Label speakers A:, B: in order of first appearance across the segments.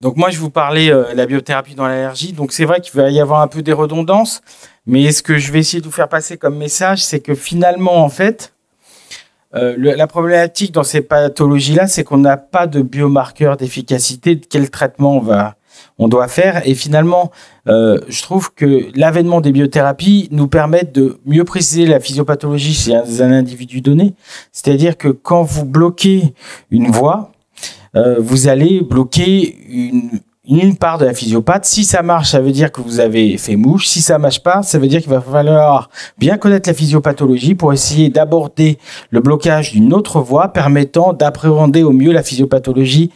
A: Donc moi, je vous parlais de la biothérapie dans l'allergie. Donc c'est vrai qu'il va y avoir un peu des redondances, mais ce que je vais essayer de vous faire passer comme message, c'est que finalement, en fait, la problématique dans ces pathologies-là, c'est qu'on n'a pas de biomarqueur d'efficacité de quel traitement on doit faire. Et finalement, je trouve que l'avènement des biothérapies nous permet de mieux préciser la physiopathologie chez un individu donné. C'est-à-dire que quand vous bloquez une voie, vous allez bloquer une part de la physiopathe. Si ça marche, ça veut dire que vous avez fait mouche. Si ça ne marche pas, ça veut dire qu'il va falloir bien connaître la physiopathologie pour essayer d'aborder le blocage d'une autre voie permettant d'appréhender au mieux la physiopathologie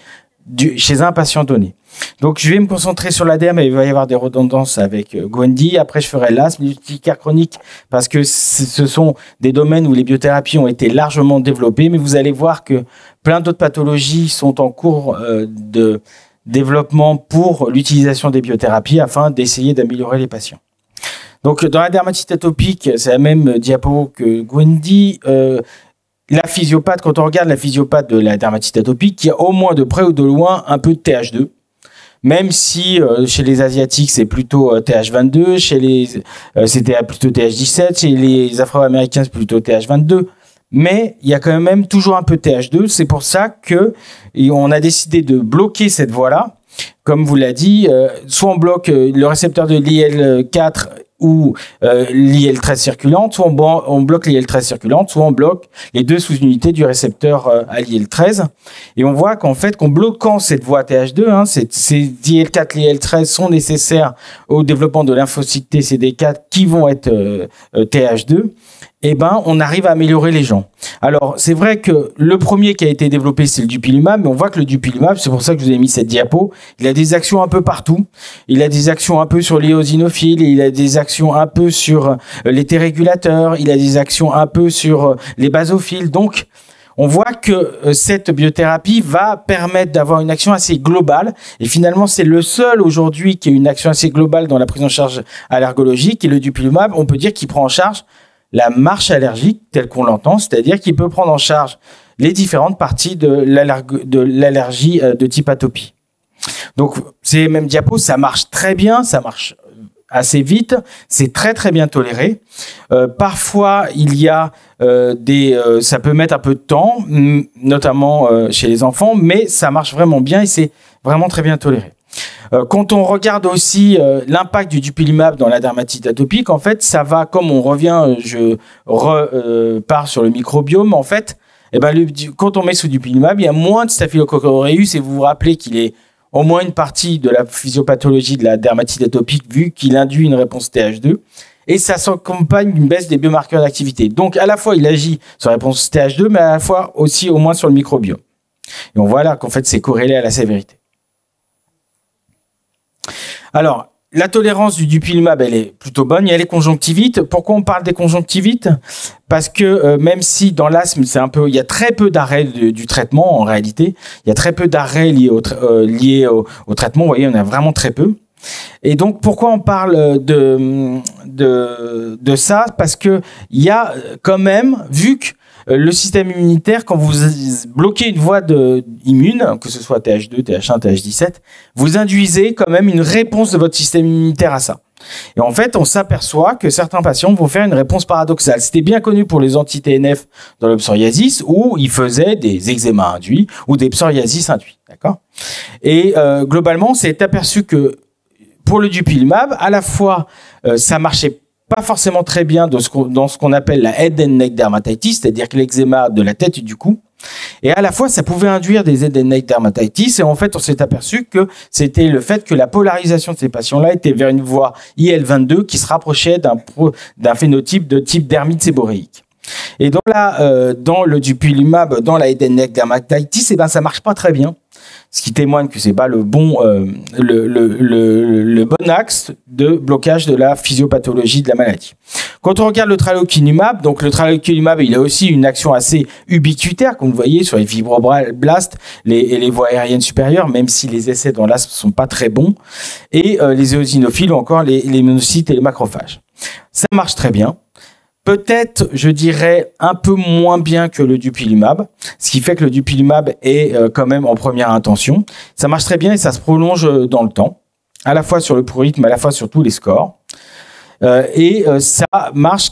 A: chez un patient donné. Donc, je vais me concentrer sur l'ADERM et il va y avoir des redondances avec Gwendy. Après, je ferai l'asthme, l'urticaire chronique parce que ce sont des domaines où les biothérapies ont été largement développées. Mais vous allez voir que plein d'autres pathologies sont en cours de développement pour l'utilisation des biothérapies afin d'essayer d'améliorer les patients. Donc, dans la dermatite atopique, c'est la même diapo que Gwendy. La physiopathe, quand on regarde la physiopathe de la dermatite atopique, il y a au moins de près ou de loin un peu de TH2. Même si chez les Asiatiques, c'est plutôt TH22, c'était plutôt TH17, chez les Afro-Américains, c'est plutôt TH22. Mais il y a quand même toujours un peu de TH2. C'est pour ça qu'on a décidé de bloquer cette voie-là. Comme vous l'a dit, soit on bloque le récepteur de l'IL4 ou l'IL13 circulante, soit on bloque l'IL13 circulante, soit on bloque les deux sous-unités du récepteur à l'IL13. Et on voit qu'en fait, qu'en bloquant cette voie TH2, ces IL4 et l'IL13 sont nécessaires au développement de lymphocytes TCD4 qui vont être TH2. Eh ben, on arrive à améliorer les gens. Alors, c'est vrai que le premier qui a été développé, c'est le dupilumab, mais on voit que le dupilumab, c'est pour ça que je vous ai mis cette diapo, il a des actions un peu partout. Il a des actions un peu sur les eosinophiles, il a des actions un peu sur les T-régulateurs, il a des actions un peu sur les basophiles. Donc, on voit que cette biothérapie va permettre d'avoir une action assez globale. Et finalement, c'est le seul aujourd'hui qui a une action assez globale dans la prise en charge allergologique. Et le dupilumab, on peut dire qu'il prend en charge la marche allergique telle qu'on l'entend, c'est-à-dire qu'il peut prendre en charge les différentes parties de l'allergie de type atopie. Donc, ces mêmes diapos, ça marche très bien, ça marche assez vite, c'est très très bien toléré. Parfois, il y a ça peut mettre un peu de temps, notamment chez les enfants, mais ça marche vraiment bien et c'est vraiment très bien toléré. Quand on regarde aussi l'impact du dupilumab dans la dermatite atopique, en fait, ça va, comme on revient, je repars sur le microbiome, en fait, quand on met sous dupilumab, il y a moins de Staphylococcus aureus et vous vous rappelez qu'il est au moins une partie de la physiopathologie de la dermatite atopique vu qu'il induit une réponse TH2 et ça s'accompagne d'une baisse des biomarqueurs d'activité. Donc, à la fois, il agit sur la réponse TH2, mais à la fois aussi au moins sur le microbiome. Et on voit là qu'en fait, c'est corrélé à la sévérité. Alors, la tolérance du dupilumab, elle est plutôt bonne. Il y a les conjonctivites. Pourquoi on parle des conjonctivites? Parce que même si dans l'asthme, il y a très peu d'arrêts du traitement en réalité. Il y a très peu d'arrêts liés au traitement. Vous voyez, on a vraiment très peu. Et donc, pourquoi on parle de ça? Parce qu'il y a quand même, vu que le système immunitaire, quand vous bloquez une voie immune, que ce soit TH2, TH1, TH17, vous induisez quand même une réponse de votre système immunitaire à ça. Et en fait, on s'aperçoit que certains patients vont faire une réponse paradoxale. C'était bien connu pour les anti-TNF dans le psoriasis, où ils faisaient des eczémas induits ou des psoriasis induits. D'accord ? Et globalement, on s'est aperçu que pour le dupilumab, à la fois, ça marchait pas forcément très bien dans ce qu'on appelle la head and neck dermatitis, c'est-à-dire que l'eczéma de la tête et du cou. Et à la fois, ça pouvait induire des head and neck dermatitis. Et en fait, on s'est aperçu que c'était le fait que la polarisation de ces patients-là était vers une voie IL22 qui se rapprochait d'un phénotype de type dermite séboréique. Et dans le dupilumab, dans la head and neck dermatitis, ça marche pas très bien. Ce qui témoigne que c'est pas le bon axe de blocage de la physiopathologie de la maladie. Quand on regarde le tralokinumab, donc le tralokinumab, il a aussi une action assez ubiquitaire, comme vous voyez, sur les fibroblastes et les voies aériennes supérieures, même si les essais dans l'asthme sont pas très bons, et les eosinophiles ou encore les monocytes et les macrophages. Ça marche très bien. peut-être, je dirais, un peu moins bien que le dupilumab, ce qui fait que le dupilumab est quand même en première intention. Ça marche très bien et ça se prolonge dans le temps, à la fois sur le prurite, mais à la fois sur tous les scores. Ça marche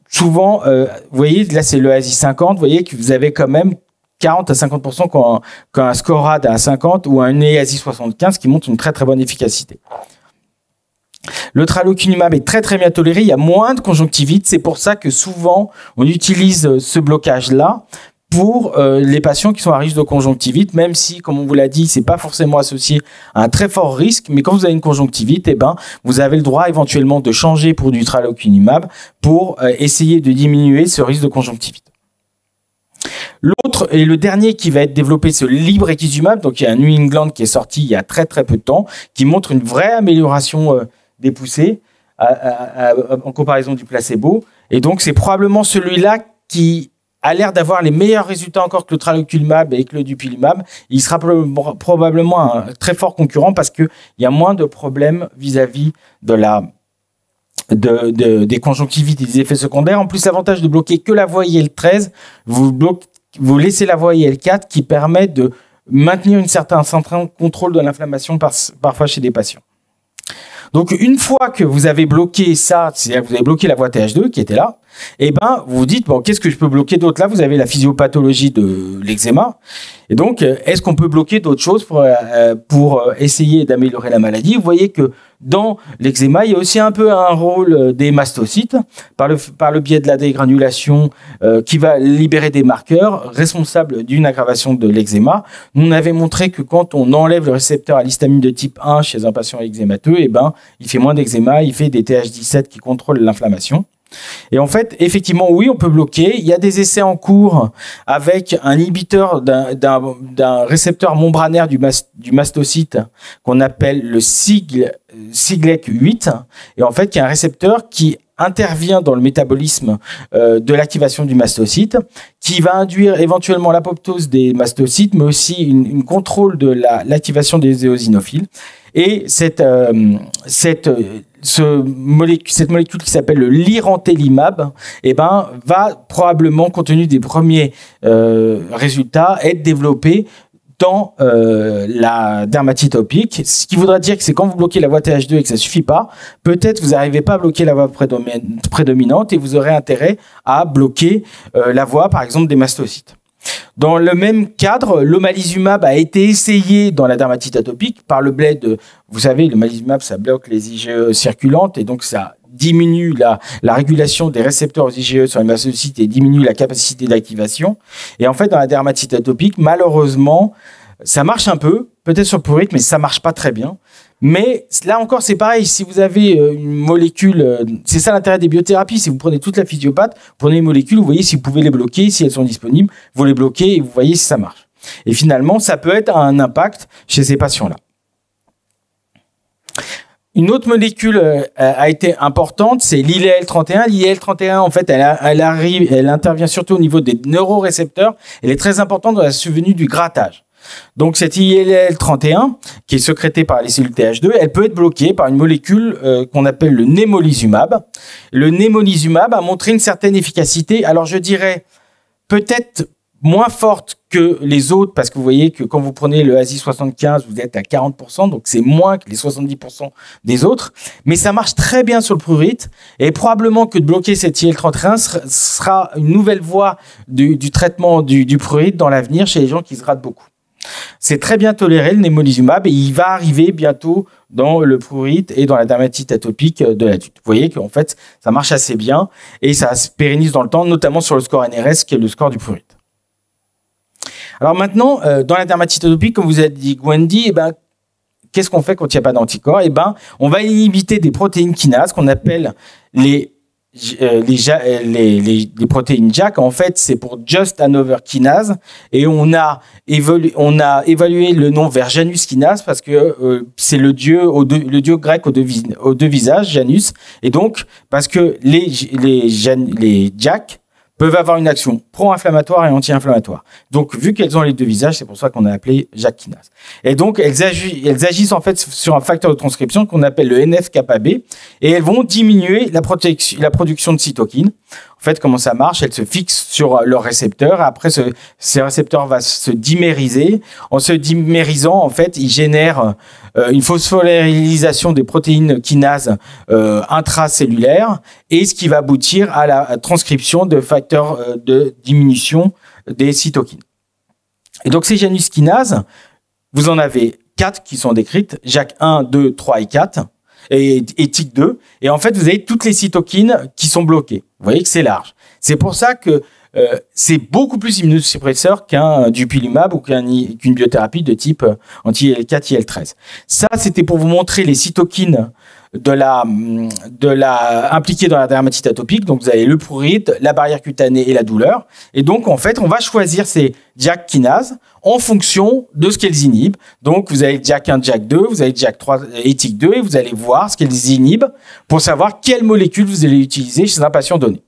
A: souvent, vous voyez, là c'est le ASI 50, vous voyez que vous avez quand même 40 à 50% quand un scorad à 50 ou un ASI 75 qui montre une très très bonne efficacité. Le tralokinumab est très très bien toléré, il y a moins de conjonctivite, c'est pour ça que souvent on utilise ce blocage-là pour les patients qui sont à risque de conjonctivite, même si, comme on vous l'a dit, c'est pas forcément associé à un très fort risque, mais quand vous avez une conjonctivite, eh ben, vous avez le droit éventuellement de changer pour du tralokinumab pour essayer de diminuer ce risque de conjonctivite. L'autre et le dernier qui va être développé, c'est le librexizumab. Donc il y a un New England qui est sorti il y a très très peu de temps, qui montre une vraie amélioration des poussées en comparaison du placebo. Et donc c'est probablement celui-là qui a l'air d'avoir les meilleurs résultats encore que le tralokinumab et que le dupilumab. Il sera probablement un très fort concurrent parce qu'il y a moins de problèmes vis-à-vis des conjonctivites et des effets secondaires. En plus, l'avantage de bloquer que la voie IL-13, vous laissez la voie IL-4 qui permet de maintenir un certain contrôle de l'inflammation parfois chez des patients. Donc, une fois que vous avez bloqué ça, c'est-à-dire que vous avez bloqué la voie TH2 qui était là, et ben, vous vous dites, bon, qu'est-ce que je peux bloquer d'autre? Là, vous avez la physiopathologie de l'eczéma. Et donc, est-ce qu'on peut bloquer d'autres choses pour essayer d'améliorer la maladie? Vous voyez que dans l'eczéma, il y a aussi un peu un rôle des mastocytes par le biais de la dégranulation qui va libérer des marqueurs responsables d'une aggravation de l'eczéma. On avait montré que quand on enlève le récepteur à l'histamine de type 1 chez un patient eczémateux, eh ben, il fait moins d'eczéma, il fait des TH17 qui contrôlent l'inflammation. Et en fait, effectivement, oui, on peut bloquer. Il y a des essais en cours avec un inhibiteur d'un récepteur membranaire du mastocyte qu'on appelle le Siglec-8. Et en fait, il y a un récepteur qui intervient dans le métabolisme de l'activation du mastocyte, qui va induire éventuellement l'apoptose des mastocytes, mais aussi une contrôle de l'activation des éosinophiles. Et cette molécule qui s'appelle le lirentelimab, eh ben, va probablement, compte tenu des premiers résultats, être développée dans la dermatite atopique. Ce qui voudra dire que c'est quand vous bloquez la voie TH2 et que ça suffit pas, peut-être vous n'arrivez pas à bloquer la voie prédominante et vous aurez intérêt à bloquer la voie, par exemple, des mastocytes. Dans le même cadre, l'omalizumab a été essayé dans la dermatite atopique par le biais de, vous savez, l'omalizumab, ça bloque les IgE circulantes et donc ça diminue la régulation des récepteurs aux IgE sur les mastocytes et diminue la capacité d'activation. Et en fait, dans la dermatite atopique, malheureusement, ça marche un peu, peut-être sur le prurite, mais ça marche pas très bien. Mais là encore, c'est pareil. Si vous avez une molécule, c'est ça l'intérêt des biothérapies. Si vous prenez toute la physiopathe, vous prenez une molécule, vous voyez si vous pouvez les bloquer, si elles sont disponibles, vous les bloquez et vous voyez si ça marche. Et finalement, ça peut être un impact chez ces patients-là. Une autre molécule a été importante, c'est l'IL-31. L'IL-31, en fait, elle intervient surtout au niveau des neurorécepteurs. Elle est très importante dans la survenue du grattage. Donc cette IL-31, qui est sécrétée par les cellules TH2, elle peut être bloquée par une molécule qu'on appelle le némolizumab. Le némolizumab a montré une certaine efficacité. Alors je dirais peut-être moins forte que les autres, parce que vous voyez que quand vous prenez le ASI 75, vous êtes à 40%, donc c'est moins que les 70% des autres. Mais ça marche très bien sur le prurite, et probablement que de bloquer cette IL-31 sera une nouvelle voie du traitement du prurite dans l'avenir chez les gens qui se ratent beaucoup. C'est très bien toléré, le némolizumab, et il va arriver bientôt dans le prurite et dans la dermatite atopique de l'adulte. Vous voyez qu'en fait, ça marche assez bien et ça se pérennise dans le temps, notamment sur le score NRS, qui est le score du prurite. Alors maintenant, dans la dermatite atopique, comme vous a dit Gwendy, eh ben, qu'est-ce qu'on fait quand il n'y a pas d'anticorps? Eh ben, on va inhibiter des protéines kinases qu'on appelle les protéines JAK. En fait, c'est pour Just Another Kinase, et on a évalué le nom vers Janus kinase parce que c'est le dieu grec aux deux visages, Janus, et donc parce que les JAK peuvent avoir une action pro-inflammatoire et anti-inflammatoire. Donc, vu qu'elles ont les deux visages, c'est pour ça qu'on a appelé JAK kinase. Et donc, elles agissent en fait sur un facteur de transcription qu'on appelle le NF-κB et elles vont diminuer la production de cytokines. En fait, comment ça marche? Elles se fixent sur leur récepteur. Après, ces récepteurs vont se dimériser. En se dimérisant, en fait, ils génèrent une phosphorylation des protéines kinases intracellulaires et ce qui va aboutir à la transcription de facteurs de diminution des cytokines. Et donc, ces Janus kinases, vous en avez 4 qui sont décrites, JAK1, 2, 3 et 4. Et TYK2. Et en fait, vous avez toutes les cytokines qui sont bloquées. Vous voyez que c'est large. C'est pour ça que c'est beaucoup plus immunosuppresseur qu'un dupilumab ou qu'une biothérapie de type anti-IL4, IL13. Ça, c'était pour vous montrer les cytokines impliquées dans la dermatite atopique. Donc, vous avez le prurite, la barrière cutanée et la douleur. Et donc, en fait, on va choisir ces JAK kinases en fonction de ce qu'elles inhibent. Donc, vous avez JAK1, JAK2, vous avez JAK3 et TYK2 et vous allez voir ce qu'elles inhibent pour savoir quelle molécule vous allez utiliser chez un patient donné.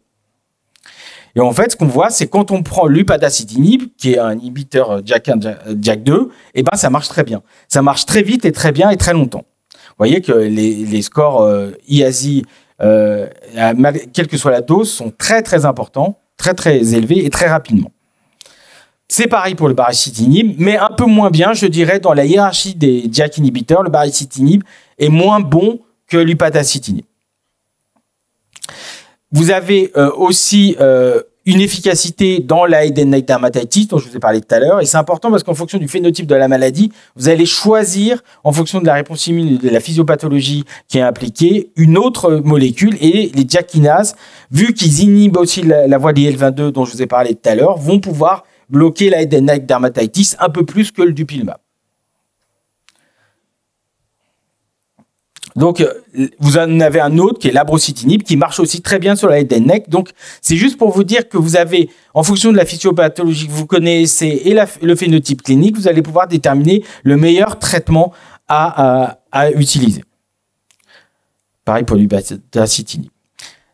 A: Et en fait, ce qu'on voit, c'est quand on prend l'upadacitinib, qui est un inhibiteur JAK1, JAK2, et ben, ça marche très bien. Ça marche très vite et très bien et très longtemps. Vous voyez que les scores IASI, quelle que soit la dose, sont très, très importants, très, très élevés et très rapidement. C'est pareil pour le baricitinib, mais un peu moins bien, je dirais, dans la hiérarchie des JAK inhibiteurs. Le baricitinib est moins bon que l'upadacitinib. Vous avez aussi une efficacité dans la head and neck dermatitis dont je vous ai parlé tout à l'heure. Et c'est important parce qu'en fonction du phénotype de la maladie, vous allez choisir, en fonction de la réponse immune et de la physiopathologie qui est impliquée, une autre molécule. Et les JAK kinases, vu qu'ils inhibent aussi la voie d'IL-22 dont je vous ai parlé tout à l'heure, vont pouvoir bloquer la head and neck dermatitis un peu plus que le dupilumab. Donc, vous en avez un autre qui est l'abrocitinib qui marche aussi très bien sur la head and neck. Donc, c'est juste pour vous dire que vous avez, en fonction de la physiopathologie que vous connaissez et le phénotype clinique, vous allez pouvoir déterminer le meilleur traitement à utiliser. Pareil pour l'upadacitinib.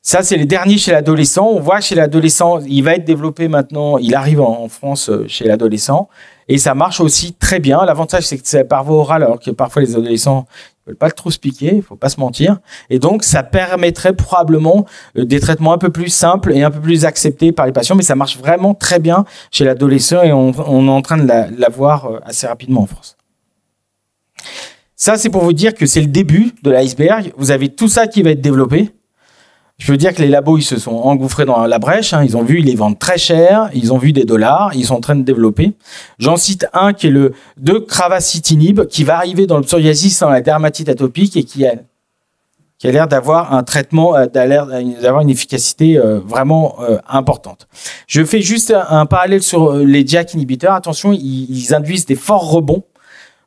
A: Ça, c'est les derniers chez l'adolescent. On voit chez l'adolescent, il va être développé maintenant, il arrive en France chez l'adolescent. Et ça marche aussi très bien. L'avantage, c'est que c'est par voie orale, alors que parfois les adolescents ne veulent pas trop se piquer, il faut pas se mentir. Et donc, ça permettrait probablement des traitements un peu plus simples et un peu plus acceptés par les patients. Mais ça marche vraiment très bien chez l'adolescent et on est en train de l'avoir assez rapidement en France. Ça, c'est pour vous dire que c'est le début de l'iceberg. Vous avez tout ça qui va être développé. Je veux dire que les labos, ils se sont engouffrés dans la brèche. Ils ont vu, ils les vendent très cher. Ils ont vu des dollars. Ils sont en train de développer. J'en cite un qui est le deucravacitinib, qui va arriver dans le psoriasis dans la dermatite atopique et qui a l'air d'avoir un traitement, d'avoir une efficacité vraiment importante. Je fais juste un parallèle sur les JAK inhibiteurs. Attention, ils induisent des forts rebonds.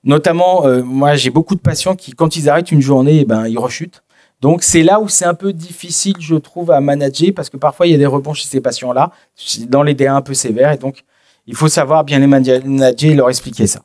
A: Notamment, moi, j'ai beaucoup de patients qui, quand ils arrêtent une journée, ils rechutent. Donc, c'est là où c'est un peu difficile, je trouve, à manager parce que parfois, il y a des rebonds chez ces patients-là, dans les DA un peu sévères. Et donc, il faut savoir bien les manager et leur expliquer ça.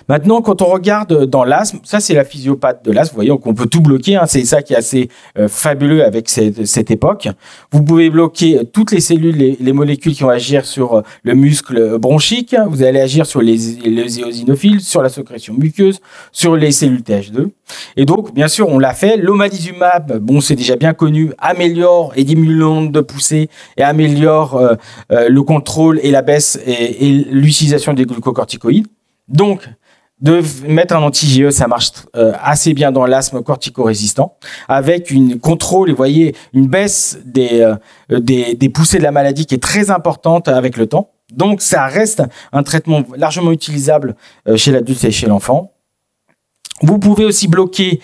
A: Maintenant, quand on regarde dans l'asthme, ça, c'est la physiopathe de l'asthme. Vous voyez, on peut tout bloquer. C'est ça qui est assez fabuleux avec cette époque. Vous pouvez bloquer toutes les cellules, les molécules qui vont agir sur le muscle bronchique. Vous allez agir sur les éosinophiles, sur la sécrétion muqueuse, sur les cellules Th2. Et donc, bien sûr, on l'a fait. L'omalizumab, bon, c'est déjà bien connu, améliore et diminue le nombre de poussées et améliore le contrôle et la baisse et l'utilisation des glucocorticoïdes. Donc, de mettre un anti-GE, ça marche assez bien dans l'asthme cortico-résistant, avec une contrôle, et vous voyez, une baisse des poussées de la maladie qui est très importante avec le temps. Donc, ça reste un traitement largement utilisable chez l'adulte et chez l'enfant. Vous pouvez aussi bloquer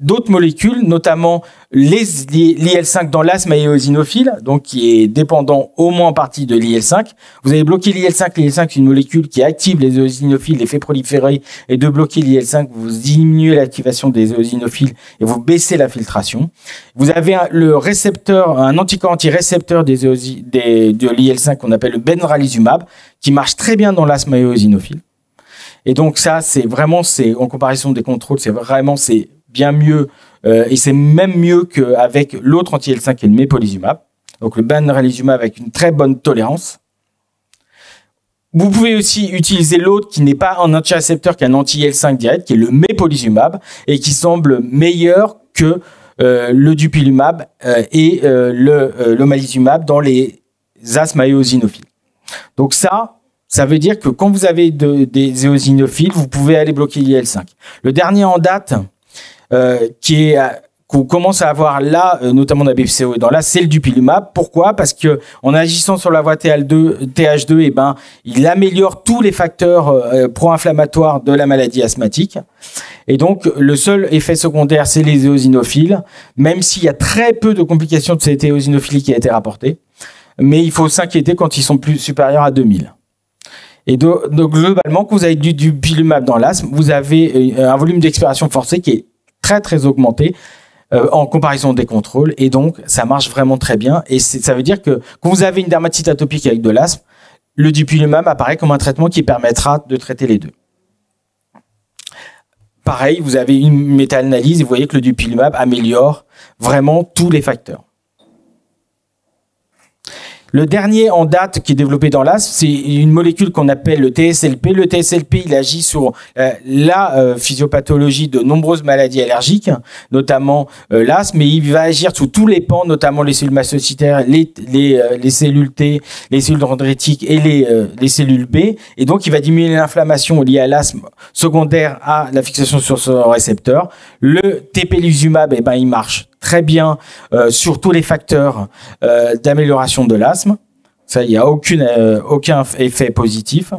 A: d'autres molécules, notamment l'IL5 dans l'asthme éosinophile, donc qui est dépendant au moins en partie de l'IL5. Vous avez bloqué l'IL5. L'IL5, c'est une molécule qui active les éosinophiles, les fait proliférer. Et de bloquer l'IL5, vous diminuez l'activation des éosinophiles et vous baissez la filtration. Vous avez le récepteur, un anticorps anti-récepteur de l'IL5 qu'on appelle le benralizumab, qui marche très bien dans l'asthme éosinophile. Et donc ça, c'est vraiment, en comparaison des contrôles, c'est bien mieux, et c'est même mieux qu'avec l'autre anti-IL5 qui est le mepolizumab. donc le benralizumab avec une très bonne tolérance. Vous pouvez aussi utiliser l'autre qui n'est pas un antirécepteur qu'un anti-IL-5 direct, qui est le mepolizumab, et qui semble meilleur que le dupilumab et l'omalizumab dans les asthmes éosinophiles. Donc ça veut dire que quand vous avez des éosinophiles, vous pouvez aller bloquer l'IL-5. Le dernier en date qu'on commence à avoir là, notamment dans la BPCO et dans l'asthme, c'est le dupilumab. Pourquoi? Parce que en agissant sur la voie TH2, eh ben, il améliore tous les facteurs pro-inflammatoires de la maladie asthmatique. Et donc, le seul effet secondaire, c'est les éosinophiles, même s'il y a très peu de complications de cette éosinophilie qui a été rapportée. Mais il faut s'inquiéter quand ils sont plus supérieurs à 2000. Et donc globalement, quand vous avez du dupilumab dans l'asthme, vous avez un volume d'expiration forcée qui est très, très augmenté en comparaison des contrôles. Et donc, ça marche vraiment très bien. Et ça veut dire que quand vous avez une dermatite atopique avec de l'asthme, le dupilumab apparaît comme un traitement qui permettra de traiter les deux. Pareil, vous avez une méta-analyse et vous voyez que le dupilumab améliore vraiment tous les facteurs. Le dernier en date qui est développé dans l'asthme, c'est une molécule qu'on appelle le TSLP. Le TSLP, il agit sur la physiopathologie de nombreuses maladies allergiques, notamment l'asthme, mais il va agir sur tous les pans, notamment les cellules mastocytaires, les cellules T, les cellules dendritiques et les cellules B. Et donc, il va diminuer l'inflammation liée à l'asthme secondaire à la fixation sur ce récepteur. Le tepelizumab, eh ben, il marche très bien sur tous les facteurs d'amélioration de l'asthme. Ça, il n'y a aucun effet positif.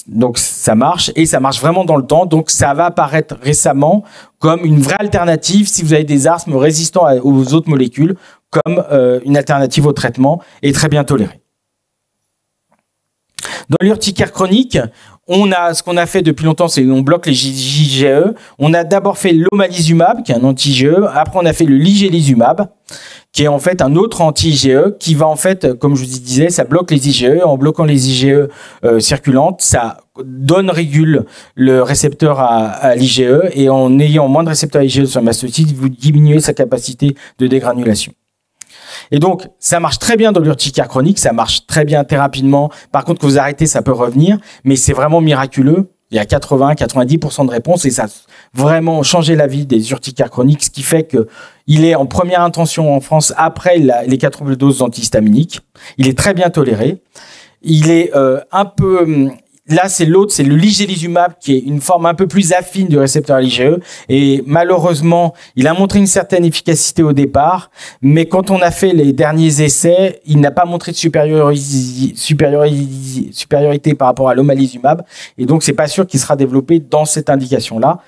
A: Donc, ça marche et ça marche vraiment dans le temps. Donc, ça va apparaître récemment comme une vraie alternative si vous avez des asthmes résistants aux autres molécules, comme une alternative au traitement et très bien tolérée. Dans l'urticaire chronique, ce qu'on a fait depuis longtemps, c'est qu'on bloque les JGE. On a d'abord fait l'omalizumab, qui est un anti-IgE. Après, on a fait le ligélizumab, qui est en fait un autre anti-IgE, qui va en fait, comme je vous disais, ça bloque les IgE. En bloquant les IgE circulantes, ça régule le récepteur à l'IgE. Et en ayant moins de récepteurs IgE sur le mastocyte, vous diminuez sa capacité de dégranulation. Et donc, ça marche très bien dans l'urticaire chronique, ça marche très bien très rapidement. Par contre, quand vous arrêtez, ça peut revenir, mais c'est vraiment miraculeux. Il y a 80-90% de réponses et ça a vraiment changé la vie des urticaires chroniques, ce qui fait qu'il est en première intention en France après les 4 doubles doses d'antihistaminiques. Il est très bien toléré. Il est un peu... Là, c'est l'autre, c'est le ligélizumab, qui est une forme un peu plus affine du récepteur IgE. Et malheureusement, il a montré une certaine efficacité au départ, mais quand on a fait les derniers essais, il n'a pas montré de supériorité par rapport à l'omalizumab. Et donc, c'est pas sûr qu'il sera développé dans cette indication-là.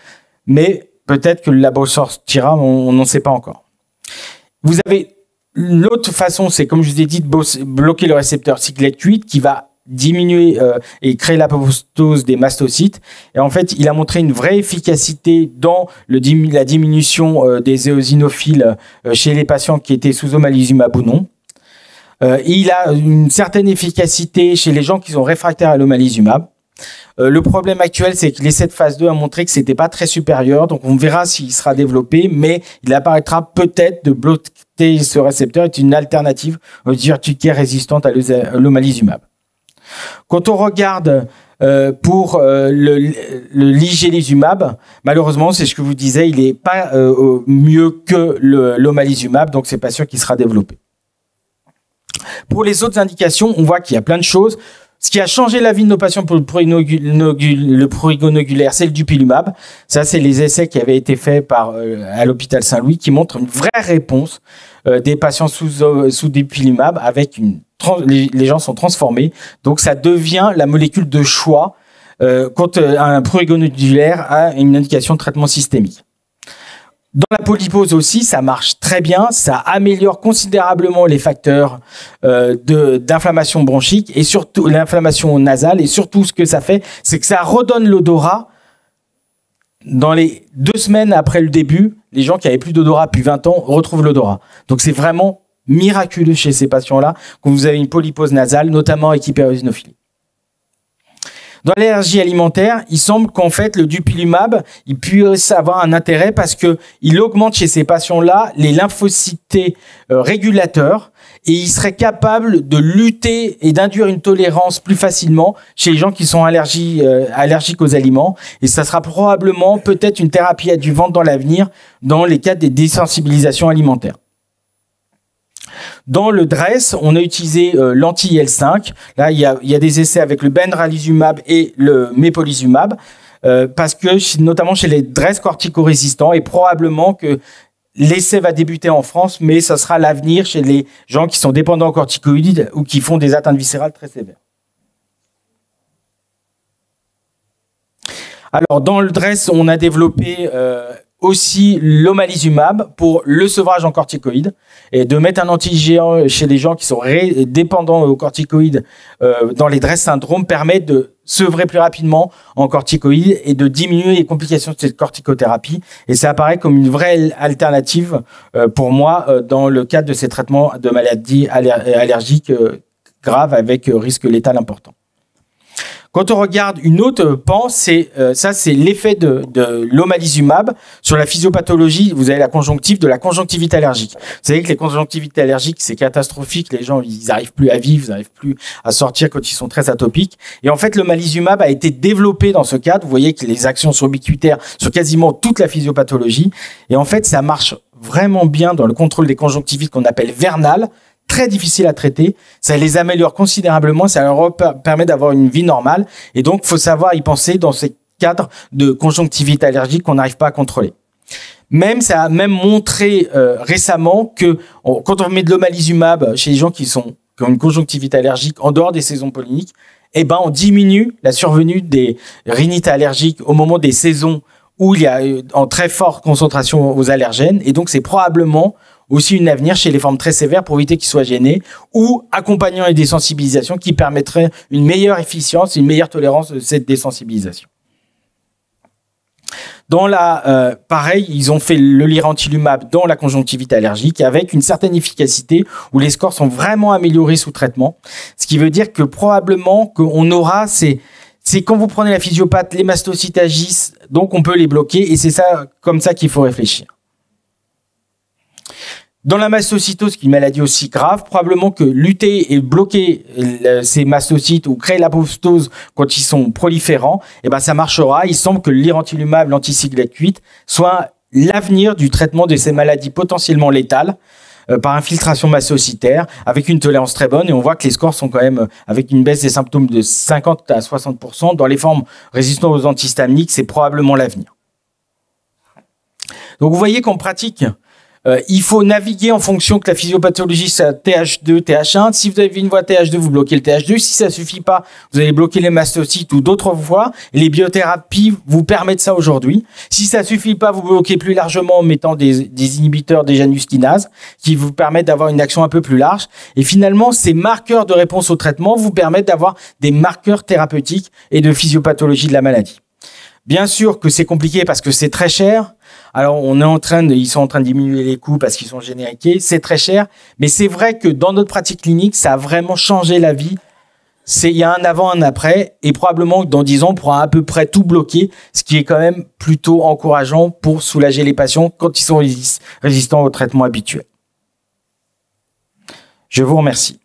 A: Mais peut-être que le labo sortira, on n'en sait pas encore. Vous avez l'autre façon, c'est comme je vous ai dit, de bloquer le récepteur cyclette 8 qui va diminuer et créer l'apoptose des mastocytes. Et en fait, il a montré une vraie efficacité dans la diminution des éosinophiles chez les patients qui étaient sous omalizumab ou non. Et il a une certaine efficacité chez les gens qui sont réfractaires à l'omalizumab. Le problème actuel, c'est que l'essai de phase 2 a montré que c'était pas très supérieur, donc on verra s'il sera développé, mais il apparaîtra peut-être de bloquer ce récepteur est une alternative aux urticaires résistantes à l'omalizumab. Quand on regarde pour le ligélizumab, malheureusement, c'est ce que je vous disais, il n'est pas mieux que l'omalizumab, donc c'est pas sûr qu'il sera développé. Pour les autres indications, on voit qu'il y a plein de choses. Ce qui a changé la vie de nos patients pour le prurigo nodulaire, c'est le dupilumab. Ça, c'est les essais qui avaient été faits à l'hôpital Saint-Louis qui montrent une vraie réponse des patients sous dupilumab avec les gens sont transformés. Donc, ça devient la molécule de choix quand un prurigo nodulaire a une indication de traitement systémique. Dans la polypose aussi, ça marche très bien, ça améliore considérablement les facteurs d'inflammation bronchique et surtout l'inflammation nasale. Et surtout, ce que ça fait, c'est que ça redonne l'odorat. Dans les 2 semaines après le début, les gens qui avaient plus d'odorat depuis 20 ans retrouvent l'odorat. Donc, c'est vraiment miraculeux chez ces patients-là quand vous avez une polypose nasale, notamment avec hyperéosinophilie. Dans l'allergie alimentaire, il semble qu'en fait, le dupilumab, il puisse avoir un intérêt parce que il augmente chez ces patients-là les lymphocytes régulateurs et il serait capable de lutter et d'induire une tolérance plus facilement chez les gens qui sont allergiques aux aliments. Et ça sera probablement peut-être une thérapie adjuvante dans l'avenir dans les cas des désensibilisations alimentaires. Dans le DRESS, on a utilisé l'anti-IL-5. Là, il y a des essais avec le benralizumab et le mepolizumab, parce que notamment chez les DRESS corticorésistants, et probablement que l'essai va débuter en France, mais ça sera l'avenir chez les gens qui sont dépendants aux corticoïdes ou qui font des atteintes viscérales très sévères. Alors, dans le DRESS, on a développé aussi l'omalizumab pour le sevrage en corticoïdes, et de mettre un anti-IgE chez les gens qui sont dépendants aux corticoïdes dans les DRESS syndrome permet de sevrer plus rapidement en corticoïdes et de diminuer les complications de cette corticothérapie. Et ça apparaît comme une vraie alternative pour moi dans le cadre de ces traitements de maladies allergiques graves avec risque létal important. Quand on regarde une autre pan, c'est l'effet de l'omalizumab sur la physiopathologie. Vous avez la conjonctive de la conjonctivite allergique. Vous savez que les conjonctivites allergiques, c'est catastrophique. Les gens, ils n'arrivent plus à vivre, ils n'arrivent plus à sortir quand ils sont très atopiques. Et en fait, l'omalizumab a été développé dans ce cadre. Vous voyez que les actions sont ubiquitaires sur quasiment toute la physiopathologie. Et en fait, ça marche vraiment bien dans le contrôle des conjonctivites qu'on appelle vernales, très difficile à traiter, ça les améliore considérablement, ça leur permet d'avoir une vie normale, et donc il faut savoir y penser dans ces cadres de conjonctivite allergique qu'on n'arrive pas à contrôler. Ça a même montré récemment que quand on met de l'omalizumab chez les gens qui ont une conjonctivite allergique en dehors des saisons polliniques, on diminue la survenue des rhinites allergiques au moment des saisons où il y a en très forte concentration aux allergènes, et donc c'est probablement aussi un avenir chez les formes très sévères pour éviter qu'ils soient gênés, ou accompagnant les désensibilisations qui permettraient une meilleure efficience, une meilleure tolérance de cette désensibilisation. Pareil, ils ont fait le lirentilumab dans la conjonctivite allergique avec une certaine efficacité où les scores sont vraiment améliorés sous traitement. Ce qui veut dire que probablement qu'on aura c'est quand vous prenez la physiopathe, les mastocytes agissent, donc on peut les bloquer, et c'est comme ça qu'il faut réfléchir. Dans la mastocytose, qui est une maladie aussi grave, probablement que lutter et bloquer ces mastocytes ou créer l'apoptose quand ils sont proliférants, ça marchera. Il semble que le lirentilumab, l'anticyclette 8, soit l'avenir du traitement de ces maladies potentiellement létales par infiltration mastocytaire, avec une tolérance très bonne, et on voit que les scores sont quand même avec une baisse des symptômes de 50 à 60%. Dans les formes résistantes aux antihistaminiques, c'est probablement l'avenir. Donc vous voyez qu'en pratique, il faut naviguer en fonction que la physiopathologie c'est TH2, TH1. Si vous avez une voie TH2, vous bloquez le TH2. Si ça suffit pas, vous allez bloquer les mastocytes ou d'autres voies. Les biothérapies vous permettent ça aujourd'hui. Si ça suffit pas, vous bloquez plus largement en mettant des inhibiteurs des Janus kinases qui vous permettent d'avoir une action un peu plus large. Et finalement, ces marqueurs de réponse au traitement vous permettent d'avoir des marqueurs thérapeutiques et de physiopathologie de la maladie. Bien sûr que c'est compliqué parce que c'est très cher. Alors, ils sont en train de diminuer les coûts parce qu'ils sont génériqués. C'est très cher. Mais c'est vrai que dans notre pratique clinique, ça a vraiment changé la vie. Il y a un avant, un après. Et probablement que dans 10 ans, on pourra à peu près tout bloquer, ce qui est quand même plutôt encourageant pour soulager les patients quand ils sont résistants aux traitements habituels. Je vous remercie.